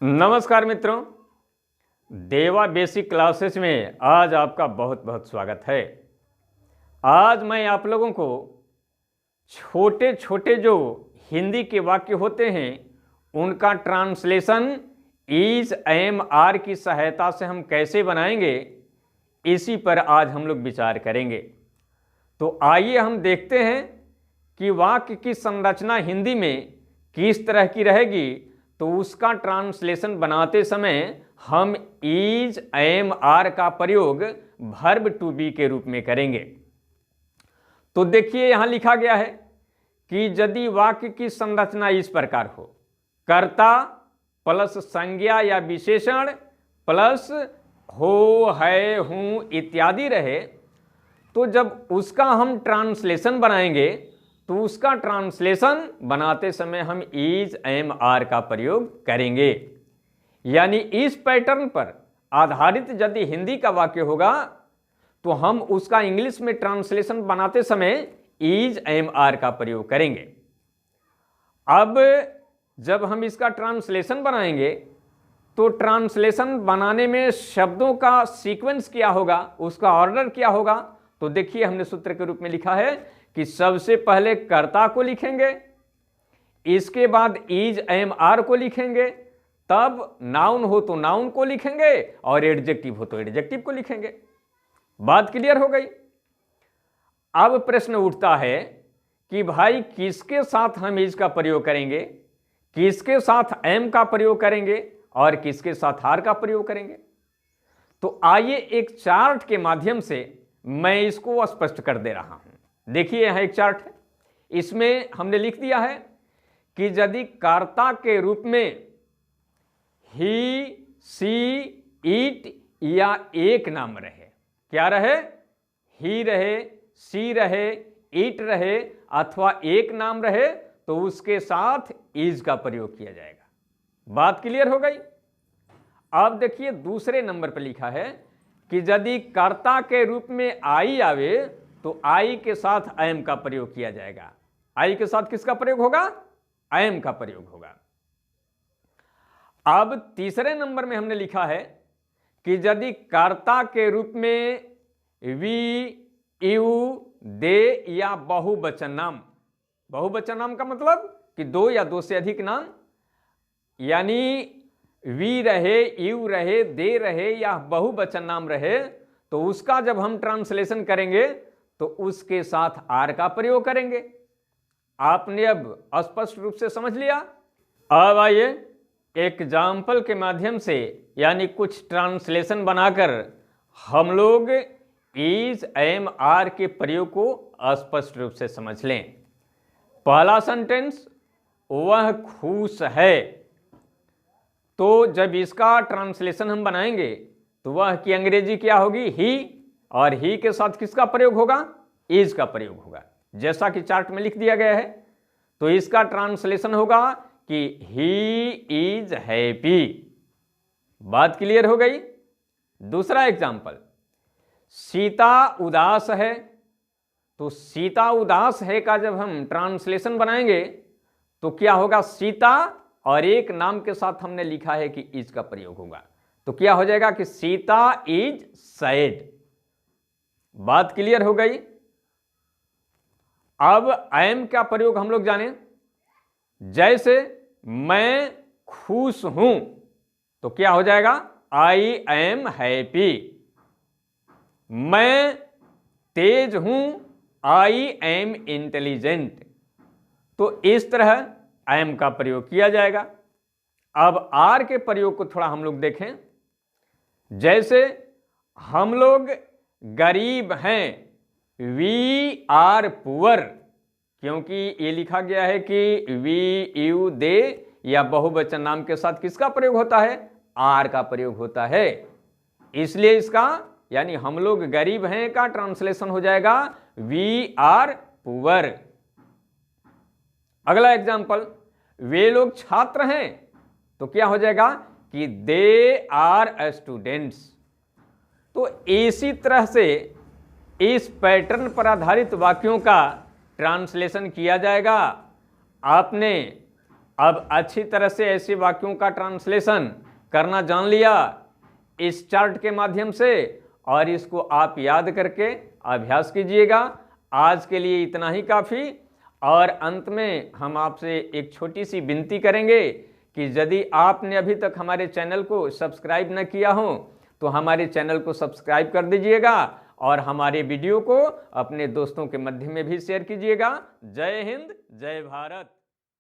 नमस्कार मित्रों, देवा बेसिक क्लासेस में आज आपका बहुत बहुत स्वागत है। आज मैं आप लोगों को छोटे छोटे जो हिंदी के वाक्य होते हैं उनका ट्रांसलेशन इज एम आर की सहायता से हम कैसे बनाएंगे, इसी पर आज हम लोग विचार करेंगे। तो आइए हम देखते हैं कि वाक्य की संरचना हिंदी में किस तरह की रहेगी। तो उसका ट्रांसलेशन बनाते समय हम इज एम आर का प्रयोग वर्ब टू बी के रूप में करेंगे। तो देखिए यहां लिखा गया है कि यदि वाक्य की संरचना इस प्रकार हो, कर्ता प्लस संज्ञा या विशेषण प्लस हो, है, हूं इत्यादि रहे, तो जब उसका हम ट्रांसलेशन बनाएंगे तो उसका ट्रांसलेशन बनाते समय हम इज एम आर का प्रयोग करेंगे। यानी इस पैटर्न पर आधारित यदि हिंदी का वाक्य होगा तो हम उसका इंग्लिश में ट्रांसलेशन बनाते समय इज एम आर का प्रयोग करेंगे। अब जब हम इसका ट्रांसलेशन बनाएंगे तो ट्रांसलेशन बनाने में शब्दों का सीक्वेंस क्या होगा, उसका ऑर्डर क्या होगा। तो देखिए हमने सूत्र के रूप में लिखा है कि सबसे पहले कर्ता को लिखेंगे, इसके बाद इज एम आर को लिखेंगे, तब नाउन हो तो नाउन को लिखेंगे और एडजेक्टिव हो तो एडजेक्टिव को लिखेंगे। बात क्लियर हो गई। अब प्रश्न उठता है कि भाई किसके साथ हम इज का प्रयोग करेंगे, किसके साथ एम का प्रयोग करेंगे और किसके साथ आर का प्रयोग करेंगे। तो आइए एक चार्ट के माध्यम से मैं इसको स्पष्ट कर दे रहा हूं। देखिए यहां एक चार्ट है, इसमें हमने लिख दिया है कि यदि कर्ता के रूप में ही, सी, इट या एक नाम रहे, क्या रहे, ही रहे, सी रहे, इट रहे अथवा एक नाम रहे, तो उसके साथ इज का प्रयोग किया जाएगा। बात क्लियर हो गई। अब देखिए दूसरे नंबर पर लिखा है कि यदि कर्ता के रूप में आई आवे तो आई के साथ एम का प्रयोग किया जाएगा। आई के साथ किसका प्रयोग होगा, एम का प्रयोग होगा। अब तीसरे नंबर में हमने लिखा है कि यदि कर्ता के रूप में वी, यू, दे या बहुवचन नाम, बहुवचन नाम का मतलब कि दो या दो से अधिक नाम, यानी वी रहे, यू रहे, दे रहे या बहुवचन नाम रहे, तो उसका जब हम ट्रांसलेशन करेंगे तो उसके साथ आर का प्रयोग करेंगे। आपने अब स्पष्ट रूप से समझ लिया। अब आइए एग्जाम्पल के माध्यम से यानी कुछ ट्रांसलेशन बनाकर हम लोग इज एम आर के प्रयोग को स्पष्ट रूप से समझ लें। पहला सेंटेंस, वह खुश है। तो जब इसका ट्रांसलेशन हम बनाएंगे तो वह की अंग्रेजी क्या होगी, ही, और ही के साथ किसका प्रयोग होगा, इज का प्रयोग होगा, जैसा कि चार्ट में लिख दिया गया है। तो इसका ट्रांसलेशन होगा कि ही इज हैप्पी। बात क्लियर हो गई। दूसरा एग्जाम्पल, सीता उदास है। तो सीता उदास है का जब हम ट्रांसलेशन बनाएंगे तो क्या होगा, सीता और एक नाम के साथ हमने लिखा है कि इज का प्रयोग होगा, तो क्या हो जाएगा कि सीता इज सैड। बात क्लियर हो गई। अब एम का प्रयोग हम लोग जाने, जैसे मैं खुश हूं तो क्या हो जाएगा, आई एम हैप्पी। मैं तेज हूं, आई एम इंटेलिजेंट। तो इस तरह एम का प्रयोग किया जाएगा। अब आर के प्रयोग को थोड़ा हम लोग देखें, जैसे हम लोग गरीब हैं, वी आर पुअर, क्योंकि ये लिखा गया है कि वी, यू, दे या बहुवचन नाम के साथ किसका प्रयोग होता है, आर का प्रयोग होता है। इसलिए इसका यानी हम लोग गरीब हैं का ट्रांसलेशन हो जाएगा वी आर पुअर। अगला एग्जांपल, वे लोग छात्र हैं, तो क्या हो जाएगा कि दे आर स्टूडेंट्स। तो इसी तरह से इस पैटर्न पर आधारित वाक्यों का ट्रांसलेशन किया जाएगा। आपने अब अच्छी तरह से ऐसे वाक्यों का ट्रांसलेशन करना जान लिया इस चार्ट के माध्यम से, और इसको आप याद करके अभ्यास कीजिएगा। आज के लिए इतना ही काफ़ी। और अंत में हम आपसे एक छोटी सी विनती करेंगे कि यदि आपने अभी तक हमारे चैनल को सब्सक्राइब न किया हो तो हमारे चैनल को सब्सक्राइब कर दीजिएगा और हमारे वीडियो को अपने दोस्तों के मध्य में भी शेयर कीजिएगा। जय हिंद, जय भारत।